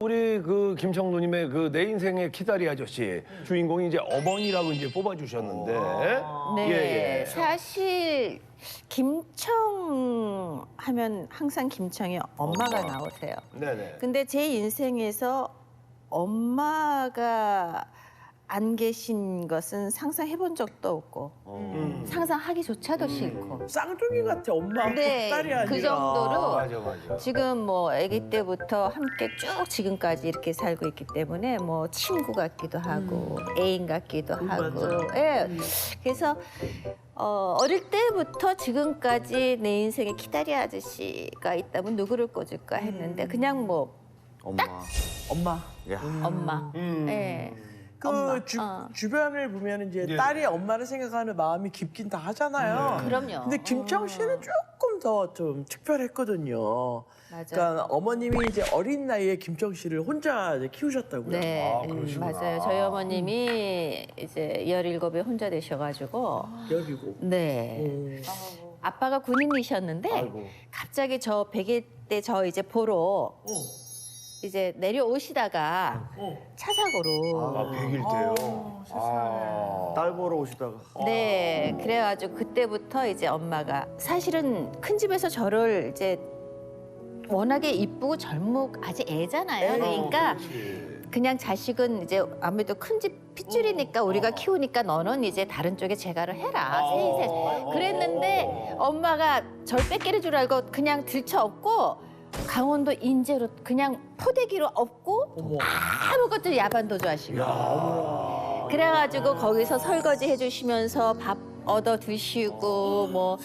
우리 그 김청도님의 그 내 인생의 키다리 아저씨 주인공이 이제 어머니라고 이제 뽑아주셨는데. 네, 예, 예. 사실 김청 하면 항상 김청이 엄마가 나오세요. 네네. 근데 제 인생에서 엄마가 안 계신 것은 상상해 본 적도 없고 상상하기조차도 싫고. 쌍둥이 같아, 엄마하고 네, 딸이 아니라. 그 정도로 맞아. 지금 뭐 아기 때부터 함께 쭉 지금까지 이렇게 살고 있기 때문에 뭐 친구 같기도 하고 애인 같기도 하고. 예. 그래서 어릴 때부터 지금까지 내 인생에 키다리 아저씨가 있다면 누구를 꽂을까 했는데 그냥 뭐 엄마. 엄마. 야. 엄마. 예. 그 엄마. 주변을 보면 이제 예. 딸이 엄마를 생각하는 마음이 깊긴 다 하잖아요. 그럼요. 근데 김청 씨는 조금 더 좀 특별했거든요. 맞아요. 그러니까 어머님이 이제 어린 나이에 김청 씨를 혼자 이제 키우셨다고요. 네, 아, 그러시구나. 맞아요. 저희 어머님이 이제 17에 혼자 되셔가지고 여기고. 네. 아빠가 군인이셨는데 아이고. 갑자기 저 100일 때 저 이제 보러 이제 내려오시다가 차 사고로 아, 100일 때요. 아. 딸 보러 오시다가. 네, 그래가지고 그때부터 이제 엄마가 사실은 큰 집에서 저를 이제 워낙에 이쁘고 젊고 아직 애잖아요. 그러니까 그냥 자식은 이제 아무래도 큰 집 핏줄이니까 우리가 키우니까 너는 이제 다른 쪽에 재가를 해라. 새 인생. 그랬는데 엄마가 절 뺏기는 줄 알고 그냥 들쳐업고 강원도 인제로 그냥 포대기로 업고 아무것도 야반도주 하시고. 그래가지고 거기서 설거지 해주시면서 밥 얻어 드시고 뭐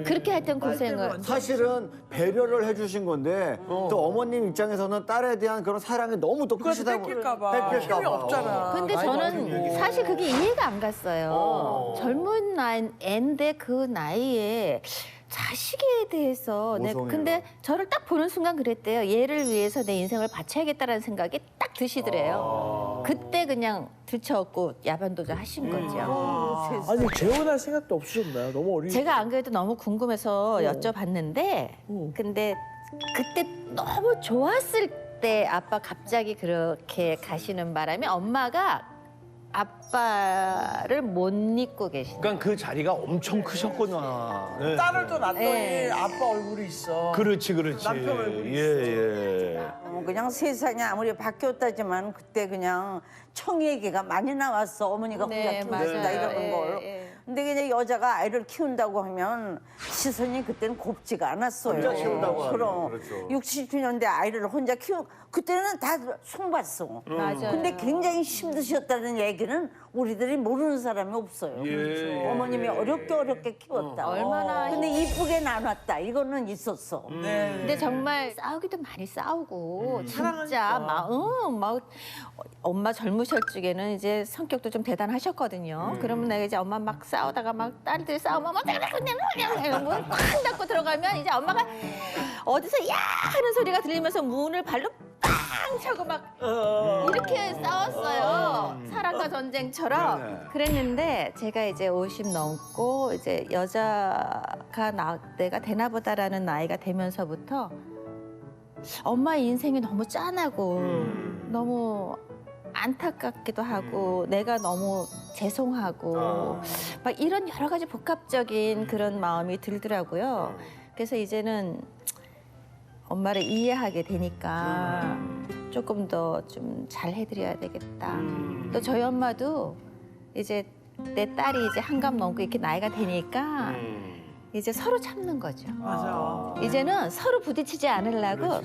그렇게 하여튼 고생을. 사실은 배려를 해주신 건데 또 어머님 입장에서는 딸에 대한 그런 사랑이 너무 또 그것을 크시다 뺏길까봐. 힘이 없잖아. 근데 저는 사실 그게 이해가 안 갔어요. 젊은 애인데 그 나이에 자식에 대해서 모성애가. 근데 저를 딱 보는 순간 그랬대요. 얘를 위해서 내 인생을 바쳐야겠다라는 생각이 딱 드시더래요. 그때 그냥 들쳐업고 야반도주 하신 거죠. 아니 재혼할 생각도 없으셨나요? 너무 어리. 제가 안 그래도 너무 궁금해서 여쭤봤는데 근데 그때 너무 좋았을 때 아빠 갑자기 그렇게 가시는 바람에 엄마가 아빠를 못 잊고 계신. 그러니까 그 자리가 엄청 크셨구나. 네. 딸을 또 낳더니 네. 아빠 얼굴이 있어. 그렇지. 남편 얼굴이 예. 그냥 세상이 아무리 바뀌었다지만 그때 그냥 청 얘기가 많이 나왔어. 어머니가 네, 혼자 키우신다 맞아요. 이러는 예, 걸. 예. 근데 그냥 여자가 아이를 키운다고 하면 시선이 그때는 곱지가 않았어요. 혼자 키운다고 하면, 그럼 그렇죠. 60주년대 아이를 혼자 그때는 다 숭봤어. 맞아요. 근데 굉장히 힘드셨다는 얘기는 우리들이 모르는 사람이 없어요. 예. 어머님이 어렵게 키웠다. 얼마나 근데 이쁘게 나눴다. 이거는 있었어. 네. 근데 정말 싸우기도 많이 싸우고 진짜 사랑하니까. 막 엄마 젊으실 적에는 이제 성격도 좀 대단하셨거든요. 그러면 내가 이제 엄마 막 싸우다가 막 딸들이 싸우면 막 그냥 문꽉 닫고 들어가면 이제 엄마가 어디서 야 하는 소리가 들리면서 문을 발로 빵 차고 막 이렇게 싸웠어요. 사랑과 전쟁처럼. 그랬는데 제가 이제 50 넘고 이제 여자가 내가 되나 보다라는 나이가 되면서부터 엄마의 인생이 너무 짠하고 너무 안타깝기도 하고 내가 너무 죄송하고 막 이런 여러 가지 복합적인 그런 마음이 들더라고요. 그래서 이제는 엄마를 이해하게 되니까 조금 더 좀 잘 해드려야 되겠다. 또 저희 엄마도 이제 내 딸이 이제 한갑 넘고 이렇게 나이가 되니까 이제 서로 참는 거죠. 맞아. 이제는 서로 부딪히지 않으려고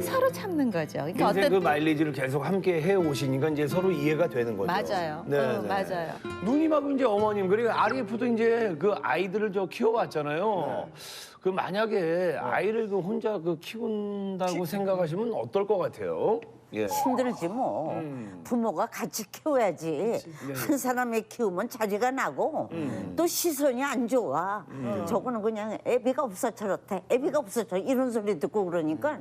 서로 참는 거죠. 그러니까 인생 그 마일리지를 계속 함께 해 오시니까 이제 서로 이해가 되는 거죠. 맞아요. 네. 맞아요. 누님하고 이제 어머님 그리고 RF도 이제 그 아이들을 키워왔잖아요. 그 만약에 아이를 그 혼자 키운다고 생각하시면 어떨 것 같아요? 예. 힘들지 뭐. 부모가 같이 키워야지. 한 사람이 키우면 자리가 나고 또 시선이 안 좋아. 저거는 그냥 애비가 없어 저렇대. 애비가 없어 저 이런 소리 듣고 그러니까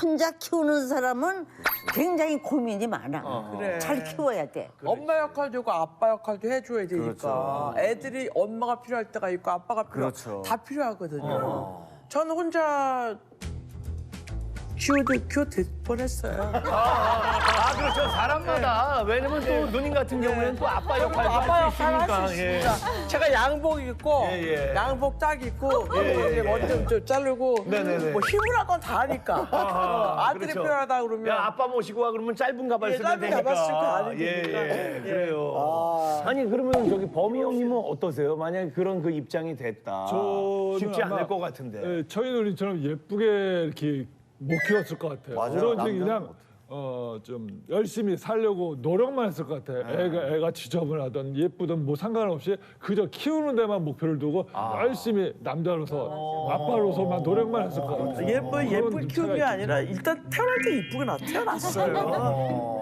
혼자 키우는 사람은 굉장히 고민이 많아. 그래. 잘 키워야 돼. 엄마 역할도 있고 아빠 역할도 해줘야 되니까. 애들이 엄마가 필요할 때가 있고 아빠가 그렇죠. 다 필요하거든요. 저는 혼자 키워 될 뻔했어요. 그렇죠. 사람마다. 왜냐면 또 누님 같은 경우에는 또 아빠 역할도 아빠 할 수 역할 있으니까. 할 수 예. 있습니다. 제가 양복 입고 예, 예. 양복 딱 입고 예, 이제 머리 좀 자르고 네네네. 뭐 힘을 한 건 다 하니까 아들이 그렇죠. 필요하다 그러면 야, 아빠 모시고 와 그러면 짧은 가발 예, 쓰면 짧은 되니까. 가발 쓰고 가면 예, 되니까. 예, 그래요. 아니 그러면 저기 범이 형님은 어떠세요? 만약에 그런 그 입장이 됐다. 저는 쉽지 아마, 않을 것 같은데. 예, 저희 누님처럼 예쁘게 이렇게 못 키웠을 것 같아요. 맞아요. 오로지 남자는 그냥 좀 열심히 살려고 노력만 했을 것 같아요. 애가 지저분하던 예쁘든 뭐 상관없이 그저 키우는 데만 목표를 두고 열심히 남자로서 아빠로서만 노력만 했을 것 같아요. 예쁘게 그런 키운 게 차이가 아니라 일단 태어날 때 이쁘게 태어났어요.